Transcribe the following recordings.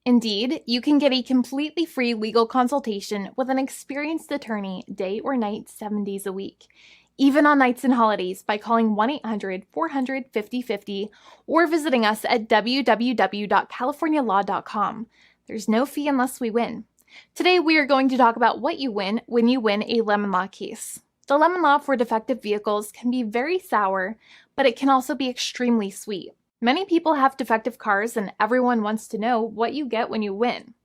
Indeed, you can get a completely free legal consultation with an experienced attorney day or night, 7 days a week, even on nights and holidays by calling 1-800-400-5050 or visiting us at www.californialaw.com. There's no fee unless we win. Today, we are going to talk about what you win when you win a lemon law case. The lemon law for defective vehicles can be very sour, but it can also be extremely sweet. Many people have defective cars, and everyone wants to know what you get when you win.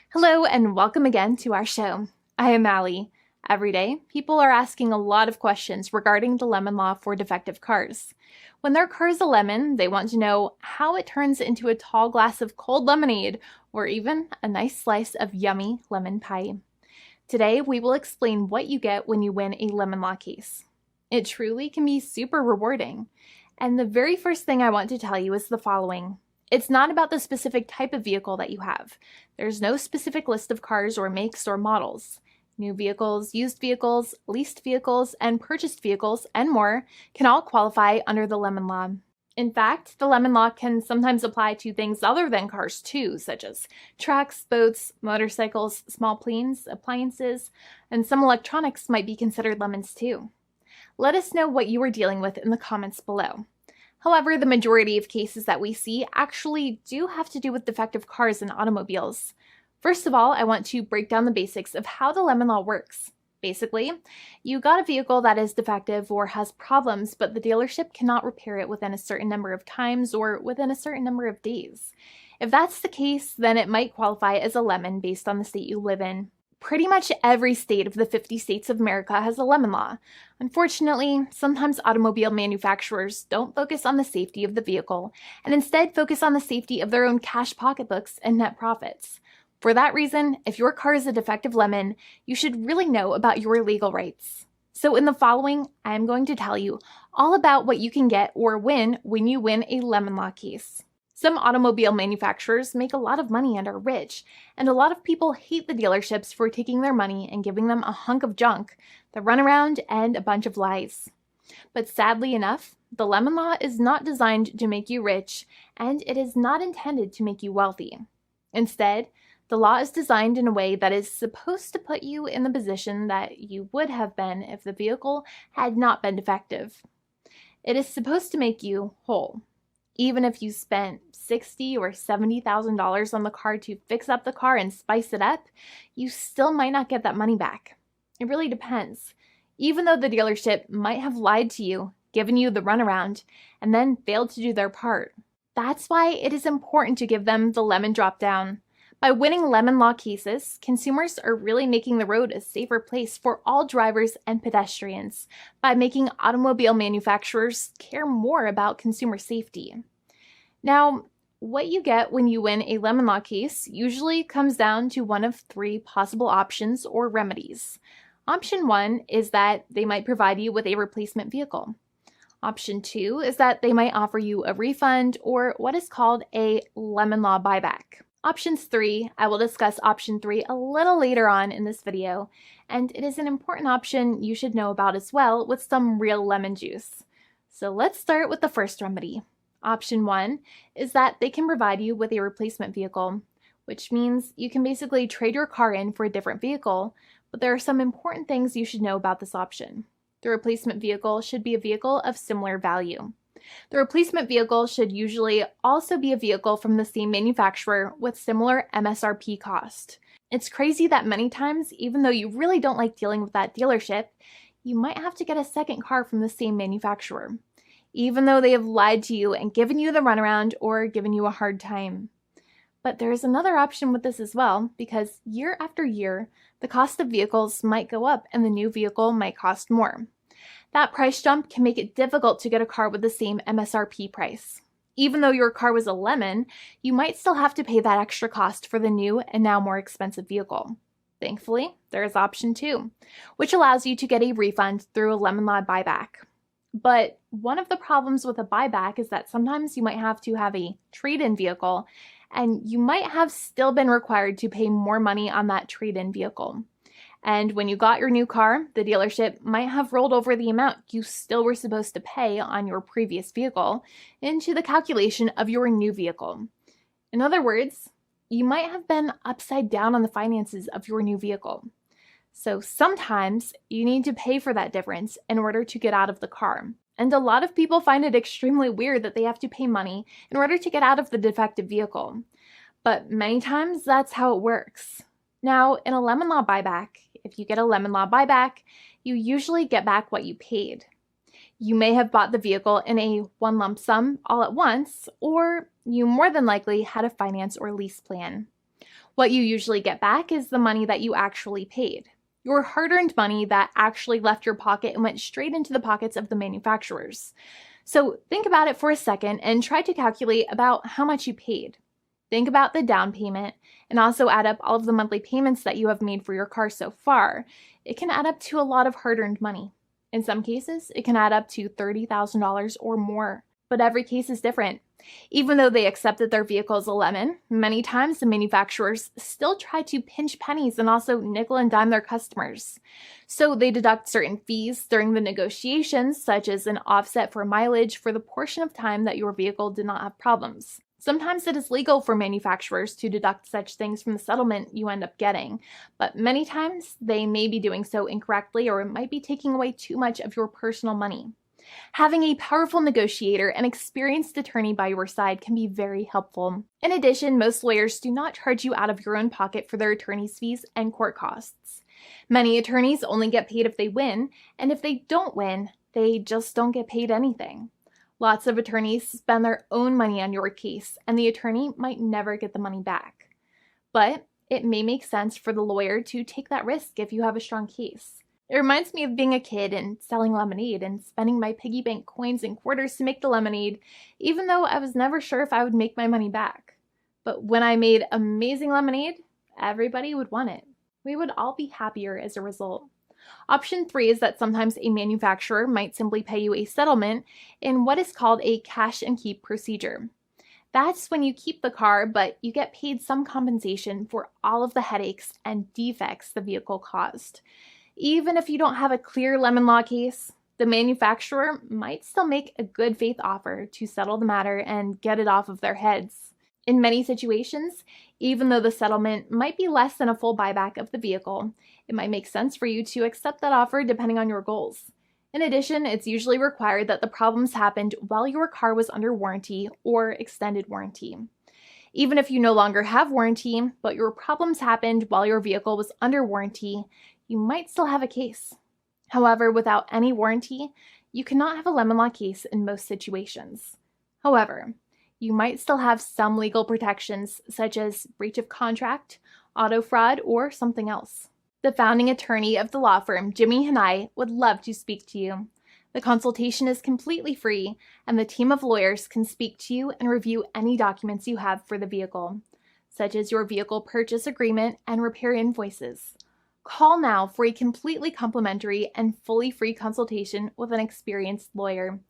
Hello, and welcome again to our show. I am Allie. Every day, people are asking a lot of questions regarding the lemon law for defective cars. When their car is a lemon, they want to know how it turns into a tall glass of cold lemonade, or even a nice slice of yummy lemon pie. Today, we will explain what you get when you win a lemon law case. It truly can be super rewarding. And the very first thing I want to tell you is the following. It's not about the specific type of vehicle that you have. There's no specific list of cars or makes or models. New vehicles, used vehicles, leased vehicles, and purchased vehicles, and more can all qualify under the lemon law. In fact, the lemon law can sometimes apply to things other than cars too, such as trucks, boats, motorcycles, small planes, appliances, and some electronics might be considered lemons too. Let us know what you are dealing with in the comments below. However, the majority of cases that we see actually do have to do with defective cars and automobiles. First of all, I want to break down the basics of how the lemon law works. Basically, you got a vehicle that is defective or has problems, but the dealership cannot repair it within a certain number of times or within a certain number of days. If that's the case, then it might qualify as a lemon based on the state you live in. Pretty much every state of the 50 states of America has a lemon law. Unfortunately, sometimes automobile manufacturers don't focus on the safety of the vehicle and instead focus on the safety of their own cash pocketbooks and net profits. For that reason, if your car is a defective lemon, you should really know about your legal rights. So in the following, I'm going to tell you all about what you can get or win when you win a lemon law case. Some automobile manufacturers make a lot of money and are rich, and a lot of people hate the dealerships for taking their money and giving them a hunk of junk, the runaround, and a bunch of lies. But sadly enough, the lemon law is not designed to make you rich, and it is not intended to make you wealthy. Instead, the law is designed in a way that is supposed to put you in the position that you would have been if the vehicle had not been defective. It is supposed to make you whole. Even if you spent $60,000 or $70,000 on the car to fix up the car and spice it up, you still might not get that money back. It really depends. Even though the dealership might have lied to you, given you the runaround, and then failed to do their part. That's why it is important to give them the lemon drop down. By winning lemon law cases, consumers are really making the road a safer place for all drivers and pedestrians by making automobile manufacturers care more about consumer safety. Now, what you get when you win a lemon law case usually comes down to one of three possible options or remedies. Option 1 is that they might provide you with a replacement vehicle. Option 2 is that they might offer you a refund or what is called a lemon law buyback. Options 3, I will discuss option 3 a little later on in this video, and it is an important option you should know about as well with some real lemon juice. So let's start with the first remedy. Option 1 is that they can provide you with a replacement vehicle, which means you can basically trade your car in for a different vehicle, but there are some important things you should know about this option. The replacement vehicle should be a vehicle of similar value. The replacement vehicle should usually also be a vehicle from the same manufacturer with similar MSRP cost. It's crazy that many times, even though you really don't like dealing with that dealership, you might have to get a second car from the same manufacturer, even though they have lied to you and given you the runaround or given you a hard time. But there is another option with this as well, because year after year, the cost of vehicles might go up and the new vehicle might cost more. That price jump can make it difficult to get a car with the same MSRP price. Even though your car was a lemon, you might still have to pay that extra cost for the new and now more expensive vehicle. Thankfully, there is option 2, which allows you to get a refund through a lemon law buyback. But one of the problems with a buyback is that sometimes you might have to have a trade-in vehicle, and you might have still been required to pay more money on that trade-in vehicle. And when you got your new car, the dealership might have rolled over the amount you still were supposed to pay on your previous vehicle into the calculation of your new vehicle. In other words, you might have been upside down on the finances of your new vehicle. So sometimes you need to pay for that difference in order to get out of the car. And a lot of people find it extremely weird that they have to pay money in order to get out of the defective vehicle. But many times that's how it works. Now, in a lemon law buyback, if you get a lemon law buyback, you usually get back what you paid. You may have bought the vehicle in a one lump sum all at once, or you more than likely had a finance or lease plan. What you usually get back is the money that you actually paid. Your hard-earned money that actually left your pocket and went straight into the pockets of the manufacturers. So think about it for a second and try to calculate about how much you paid. Think about the down payment and also add up all of the monthly payments that you have made for your car so far. It can add up to a lot of hard-earned money. In some cases, it can add up to $30,000 or more, but every case is different. Even though they accept that their vehicle is a lemon, many times the manufacturers still try to pinch pennies and also nickel and dime their customers. So they deduct certain fees during the negotiations, such as an offset for mileage for the portion of time that your vehicle did not have problems. Sometimes it is legal for manufacturers to deduct such things from the settlement you end up getting, but many times they may be doing so incorrectly or it might be taking away too much of your personal money. Having a powerful negotiator and experienced attorney by your side can be very helpful. In addition, most lawyers do not charge you out of your own pocket for their attorney's fees and court costs. Many attorneys only get paid if they win, and if they don't win, they just don't get paid anything. Lots of attorneys spend their own money on your case, and the attorney might never get the money back. But it may make sense for the lawyer to take that risk if you have a strong case. It reminds me of being a kid and selling lemonade and spending my piggy bank coins and quarters to make the lemonade, even though I was never sure if I would make my money back. But when I made amazing lemonade, everybody would want it. We would all be happier as a result. Option 3 is that sometimes a manufacturer might simply pay you a settlement in what is called a cash and keep procedure. That's when you keep the car, but you get paid some compensation for all of the headaches and defects the vehicle caused. Even if you don't have a clear lemon law case, the manufacturer might still make a good faith offer to settle the matter and get it off of their heads. In many situations, even though the settlement might be less than a full buyback of the vehicle, it might make sense for you to accept that offer depending on your goals. In addition, it's usually required that the problems happened while your car was under warranty or extended warranty. Even if you no longer have warranty, but your problems happened while your vehicle was under warranty, you might still have a case. However, without any warranty, you cannot have a lemon law case in most situations. However, you might still have some legal protections such as breach of contract, auto fraud, or something else. The founding attorney of the law firm, Jimmy and I, would love to speak to you. The consultation is completely free, and the team of lawyers can speak to you and review any documents you have for the vehicle, such as your vehicle purchase agreement and repair invoices. Call now for a completely complimentary and fully free consultation with an experienced lawyer.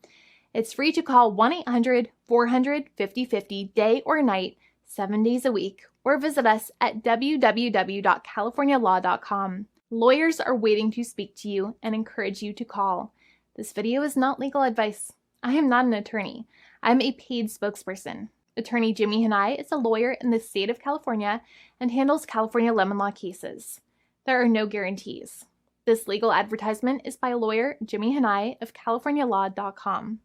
It's free to call 1-800-400-5050 day or night, 7 days a week, or visit us at www.californialaw.com. Lawyers are waiting to speak to you and encourage you to call. This video is not legal advice. I am not an attorney. I'm a paid spokesperson. Attorney Jimmy Hanai is a lawyer in the state of California and handles California lemon law cases. There are no guarantees. This legal advertisement is by lawyer Jimmy Hanai of CaliforniaLaw.com.